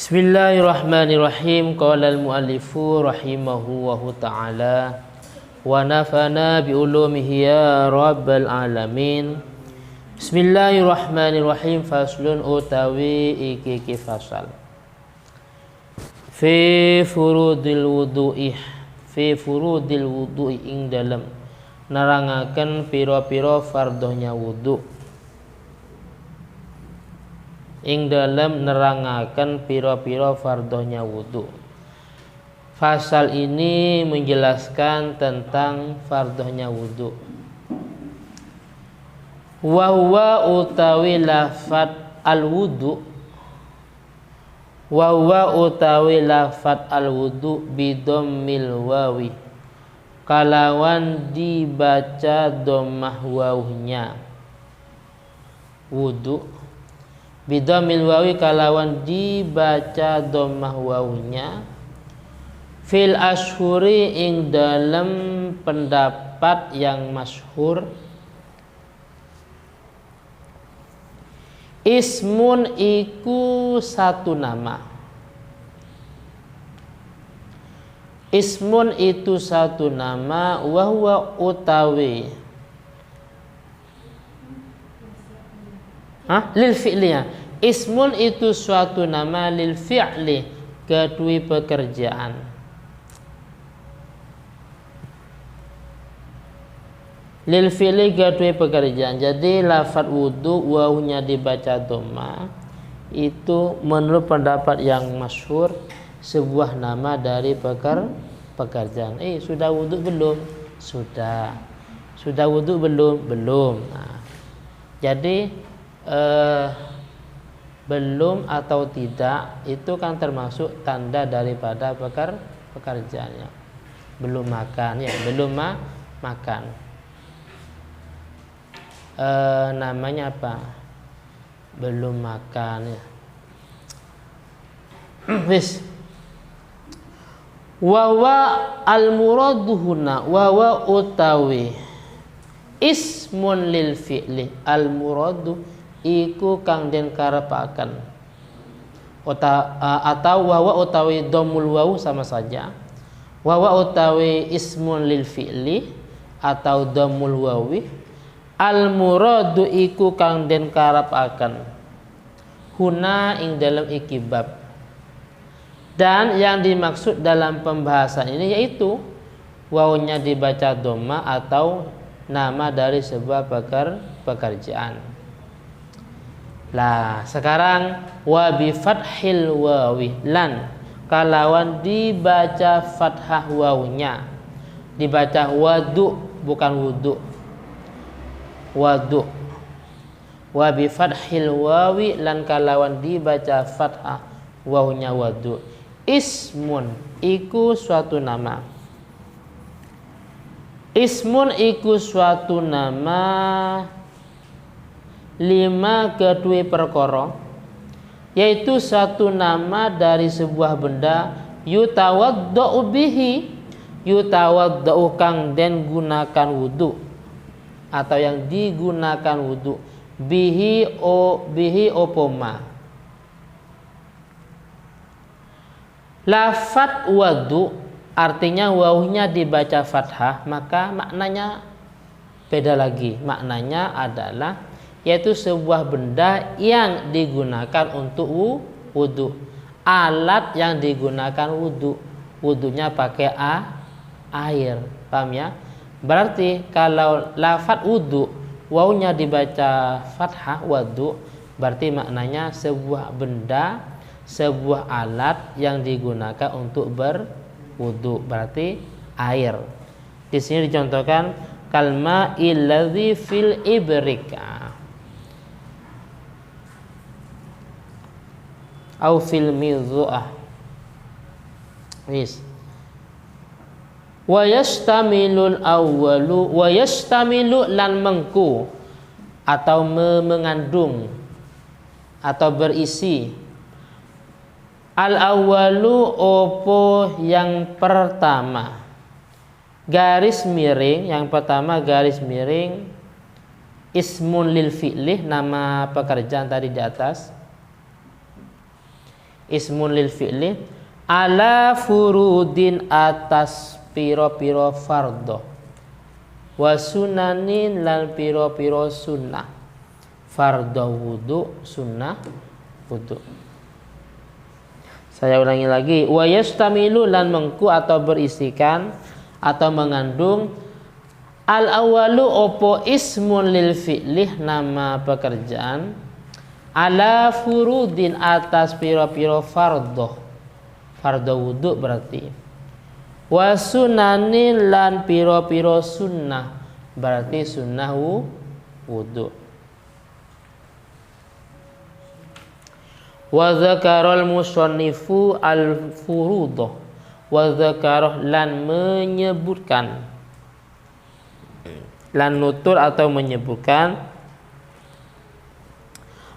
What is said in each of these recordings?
Bismillahirrahmanirrahim. Qala al-muallifu rahimahullahu ta'ala wa nafana bi ulumihi ya rabbal alamin. Bismillahirrahmanirrahim. Faslun utawi iki fasal fi furudil wudu'i ing dalam nerangaken pira-pira fardhonya wudu. Ing dalam nerangaken pira-pira fardhonya wudu. Fasal ini menjelaskan tentang fardhonya wudu. Wa huwa utawi lafat al-wudu. Wa huwa utawi lafat al-wudu bidammil wawi. Kalawan dibaca dhammah wawunya. Wudu bidhamil wawi kalawan dibaca dhammah wawunya fil ashhuri ing dalam pendapat yang masyhur. Ismun iku satu nama. Ismun itu satu nama. Wa huwa utawi lil fi'liya. Ismun itu suatu nama lil fi'li kedui pekerjaan. Lil fi'li kedui pekerjaan. Jadi lafaz wudu wawunya dibaca dhamma itu menurut pendapat yang masyhur sebuah nama dari pekerjaan. Sudah wudu belum? Sudah. Sudah wudu belum? Belum. Jadi belum atau tidak itu kan termasuk tanda daripada pekerjaannya. Belum makan ya, belum makan. Namanya apa? Belum makan ya. Wis. Wa al-muradu huna wa utawi ismun lil fi'li al-muradu iku kang den karepaken atau wawa utawi dhammul wawu sama saja. Wawa utawi ismun lil fi'li atau dhammul wawi al muradu iku kang den karepaken huna ing dalam iki bab. Dan yang dimaksud dalam pembahasan ini yaitu wawunya dibaca dhamma atau nama dari sebuah pekerjaan. Lah sekarang wa bi fathil wawi lan kalawan dibaca fathah wawunya, dibaca wadu bukan wudu, wadu. Wa bi fathil wawi lan kalawan dibaca fathah wawunya wadu. Ismun iku suatu nama. Ismun iku suatu nama lima kedua perkara, yaitu satu nama dari sebuah benda yutawaddau bihi, yutawaddau kang den gunakan wudu atau yang digunakan wudu bihi opoma. Lafat wudu artinya wawunya dibaca fathah, maka maknanya beda lagi. Maknanya adalah yaitu sebuah benda yang digunakan untuk wudu. Alat yang digunakan wudu. Wudunya pakai air. Paham ya? Berarti kalau lafaz wudu wawunya dibaca fathah wudu, berarti maknanya sebuah benda, sebuah alat yang digunakan untuk berwudu, berarti air. Di sini dicontohkan kalma illadzi fil ibrika au fil midhu'ah. Wis. Wa yastamilul awwalu wa yastamilu lan mengku atau mengandung atau berisi al awwalu opo yang pertama garis miring, yang pertama garis miring ismun lil fi'lih, nama pekerjaan tadi di atas. ismun lil fi'li ala furudin atas piro-piro fardho wa sunanin lan piro-piro sunnah. Fardho wudu, sunnah wudu. Saya ulangi lagi, wa yastamilu lan mengku atau berisikan atau mengandung al awalu opo ismun lil fi'lih nama pekerjaan ala furudin atas piro-piro fardho wudu berarti wa sunanin lan piro-piro sunnah berarti sunnah wudu. Wa dzakarul musannifu al furudh wa dzakarah lan menyebutkan lan nutur atau menyebutkan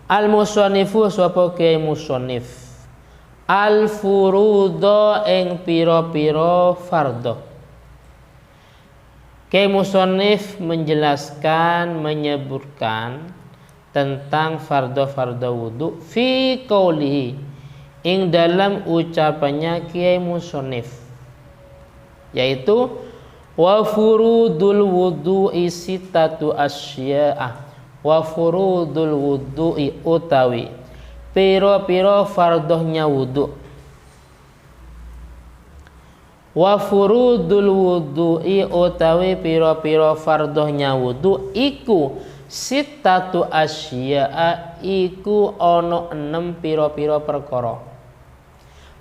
al musannifu sapa kiai musannif al furudha ing pira-pira fardho. Kiai musannif menjelaskan menyebutkan tentang fardho wudu fi qaulihi ing dalam ucapannya kiai musannif, yaitu wa furudul wudu'i sittatu asya'a wa furudul wudu'i utawi piro-piro fardhonya wudu wa furudul wudu'i utawi piro-piro fardhonya wudu iku sittatu asya'a iku ono 6 piro-piro perkara.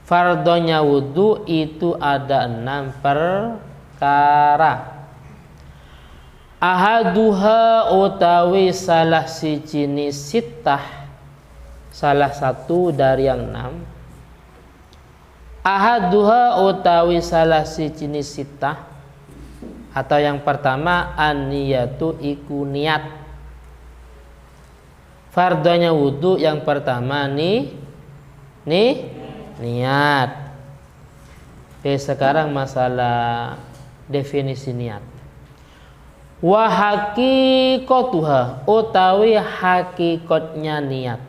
Fardhonya wudu itu ada 6 perkara. Ahaduha utawi salah sijine sittah, salah satu dari yang 6. Ahaduha utawi salah sijine sittah atau yang pertama an-niyatu iku niat. Fardhonya wudu yang pertama niat. Oke, sekarang masalah definisi niat. Wa haqiqatuha utawi hakikatnya niat.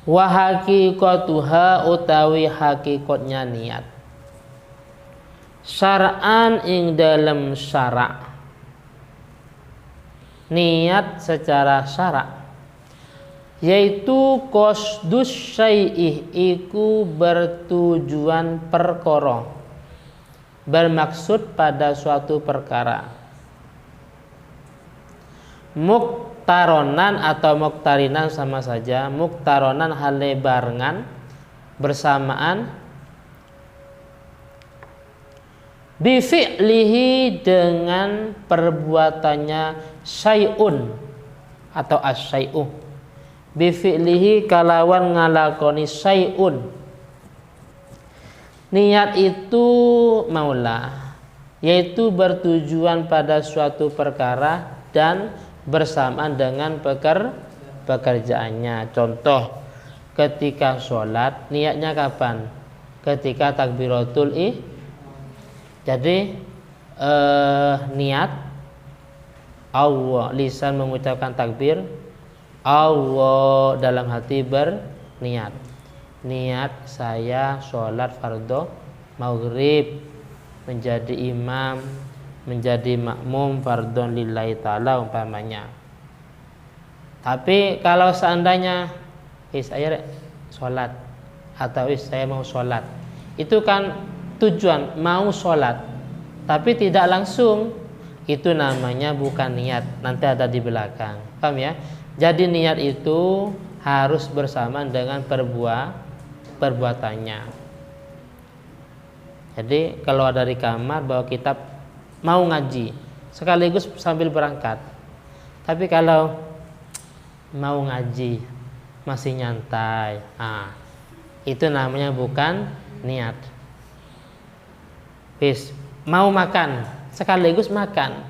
Wa haqiqatuha utawi hakikatnya niat. Syar'an ing dalam syara'. Niat secara syara' yaitu qasdus syai'ih iku bertujuan perkara, bermaksud pada suatu perkara. Muktaronan atau muktarinan sama saja. Muktaronan hale barengan bersamaan bifi'lihi dengan perbuatannya syai'un atau asyai'u. Bifi'lihi kalawan ngalakoni syai'un. Niat itu maulah, yaitu bertujuan pada suatu perkara dan bersamaan dengan pekerjaannya. Contoh, ketika sholat niatnya kapan? Ketika takbiratul jadi niat Allah, lisan mengucapkan takbir, Allah dalam hati berniat. Niat saya sholat fardhu maghrib, menjadi imam, menjadi makmum fardhon lillahi ta'ala umpamanya. Tapi kalau seandainya saya sholat atau saya mau sholat, itu kan tujuan mau sholat tapi tidak langsung, itu namanya bukan niat, nanti ada di belakang, paham ya? Jadi niat itu harus bersamaan dengan perbuatannya. Jadi kalau dari kamar bawa kitab mau ngaji sekaligus sambil berangkat, tapi kalau mau ngaji masih nyantai, itu namanya bukan niat. Bis, mau makan sekaligus makan,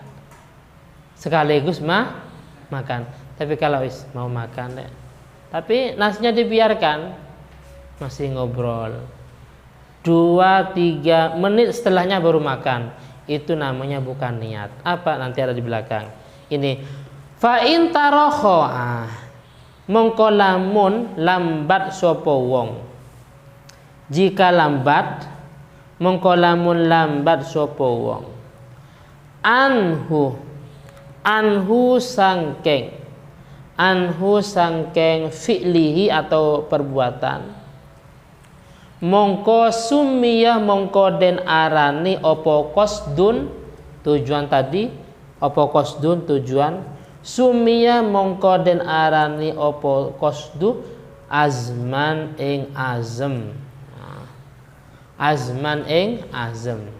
makan. Tapi kalau mau makan, tapi nasinya dibiarkan, masih ngobrol 2-3 menit setelahnya baru makan, itu namanya bukan niat. Apa? Nanti ada di belakang. Ini fa in tarakha, mongko lamun lambat sapa wong. Jika lambat mongko lamun lambat sapa wong. Anhu sangkeng fi'lihi atau perbuatan, mongko sumiyah mongko den arani opo qasdun tujuan tadi, opo qasdun tujuan, sumiyah mongko den arani opo qasdu azman ing azem. Azman ing azem.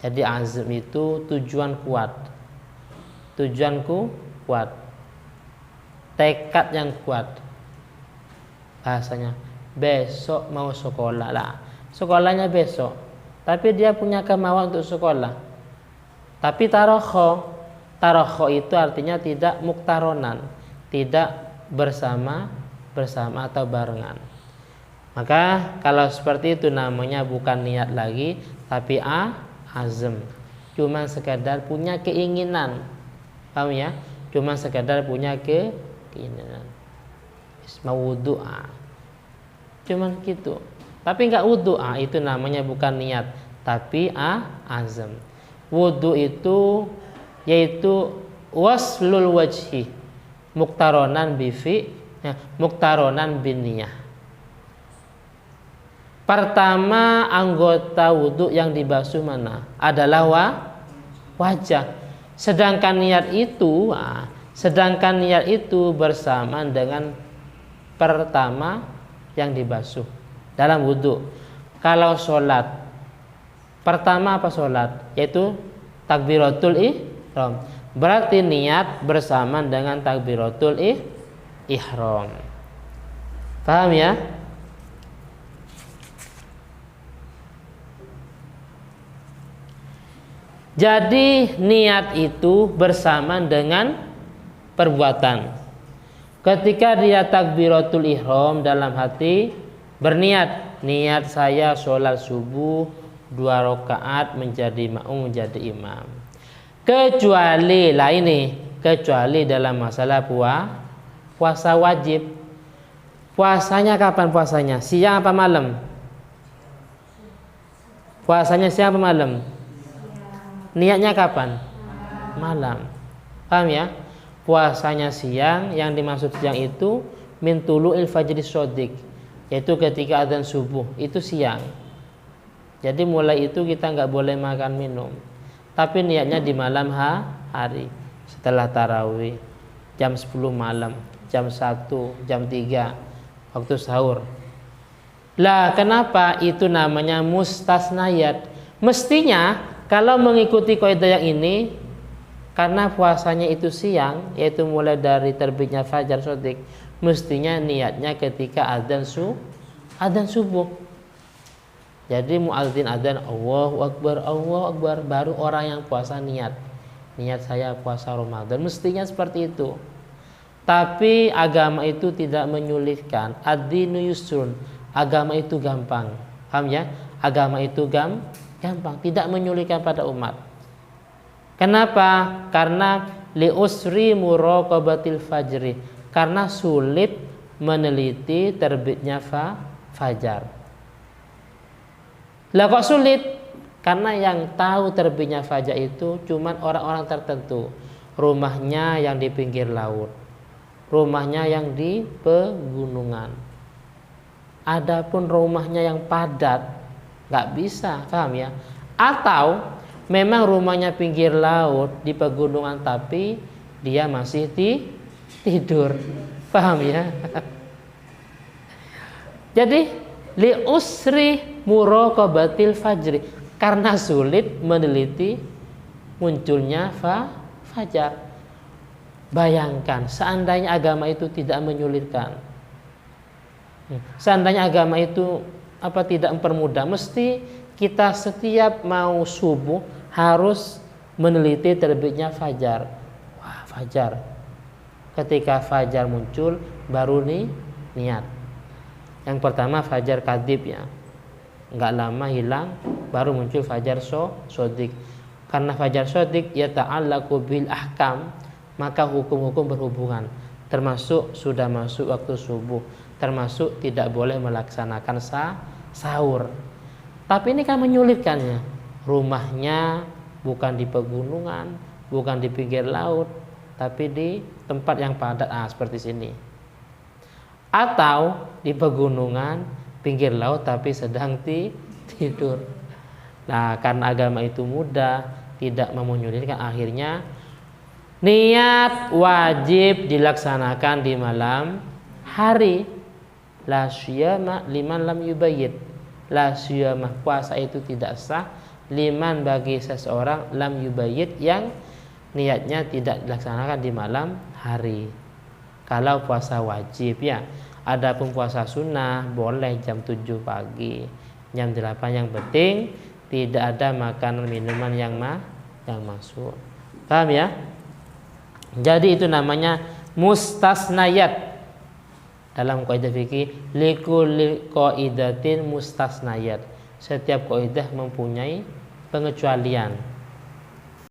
Jadi azem itu tujuan kuat, tujuanku kuat, tekad yang kuat. Bahasanya besok mau sekolah lah, sekolahnya besok, tapi dia punya kemauan untuk sekolah. Tapi tarokho itu artinya tidak muktaronan, tidak bersama atau barengan. Maka kalau seperti itu namanya bukan niat lagi, tapi azam. Cuma sekadar punya keinginan, paham ya? Cuma sekadar punya keinginan. Mau wudu, cuman gitu. Tapi nggak wudu, itu namanya bukan niat, tapi azam. Wudu itu yaitu waslul wajhi, muktaronan bifi, muktaronan biniyah. Pertama anggota wudu yang dibasuh mana? Adalah wajah. Sedangkan niat itu bersamaan dengan pertama yang dibasuh dalam wudu. Kalau sholat, pertama apa sholat? Yaitu takbiratul ihram. Berarti niat bersamaan dengan takbiratul ihram. Paham ya? Jadi niat itu bersamaan dengan perbuatan. Ketika dia takbiratul ihram dalam hati berniat, niat saya sholat subuh 2 rakaat menjadi makmum, menjadi imam. Kecuali dalam masalah puasa wajib. Puasanya kapan puasanya? Siang apa malam? Puasanya siang apa malam? Niatnya kapan? Malam. Paham ya? Puasanya siang, yang dimaksud siang itu min tulu'il fajri shodiq, yaitu ketika adzan subuh, itu siang. Jadi mulai itu kita nggak boleh makan minum. Tapi niatnya di malam hari, setelah tarawih, jam 10 malam, jam 1, jam 3, waktu sahur. Lah kenapa itu namanya mustasnayat? Mestinya kalau mengikuti kaidah yang ini, karena puasanya itu siang, yaitu mulai dari terbitnya fajar shodiq, mestinya niatnya ketika adzan subuh. Jadi muadzin adzan Allahu Akbar, baru orang yang puasa niat saya puasa Ramadan, mestinya seperti itu. Tapi agama itu tidak menyulitkan. Ad-dinu yusrun, agama itu gampang. Paham ya? Agama itu gampang, tidak menyulitkan pada umat. Kenapa? Karena liusri muraqabatil fajri, karena sulit meneliti terbitnya fajar. Lah kok sulit? Karena yang tahu terbitnya fajar itu cuman orang-orang tertentu. Rumahnya yang di pinggir laut, rumahnya yang di pegunungan. Adapun rumahnya yang padat nggak bisa, paham ya? Atau memang rumahnya pinggir laut di pegunungan tapi dia masih tidur, paham ya? Jadi li usri muraqabatil fajri, karena sulit meneliti munculnya fajar. Bayangkan seandainya agama itu tidak menyulitkan, seandainya agama itu tidak mempermudah, mesti kita setiap mau subuh harus meneliti terbitnya fajar. Wah, fajar. Ketika fajar muncul baru niat. Yang pertama fajar kadib ya. Enggak lama hilang baru muncul fajar shodiq. Karena fajar shodiq ya ta'allaqu bil ahkam, maka hukum-hukum berhubungan. termasuk sudah masuk waktu subuh, termasuk tidak boleh melaksanakan sahur. Tapi ini kan menyulitkannya. Rumahnya bukan di pegunungan, bukan di pinggir laut, tapi di tempat yang padat, seperti sini. Atau di pegunungan, pinggir laut, tapi sedang tidur. Nah, karena agama itu mudah, tidak mau menyulitkan, akhirnya niat wajib dilaksanakan di malam hari. La syiyama liman lam yubayyit. La syiyama, puasa itu tidak sah liman, bagi seseorang, lam yubayyit, yang niatnya tidak dilaksanakan di malam hari. Kalau puasa wajib ya. Adapun puasa sunnah boleh jam 7 pagi, jam 8, yang penting tidak ada makanan minuman yang masuk. Paham ya? Jadi itu namanya mustasnayat. Dalam kaidah fikih, likulli qaidatin mustasnayat. Setiap kaidah mempunyai pengecualian.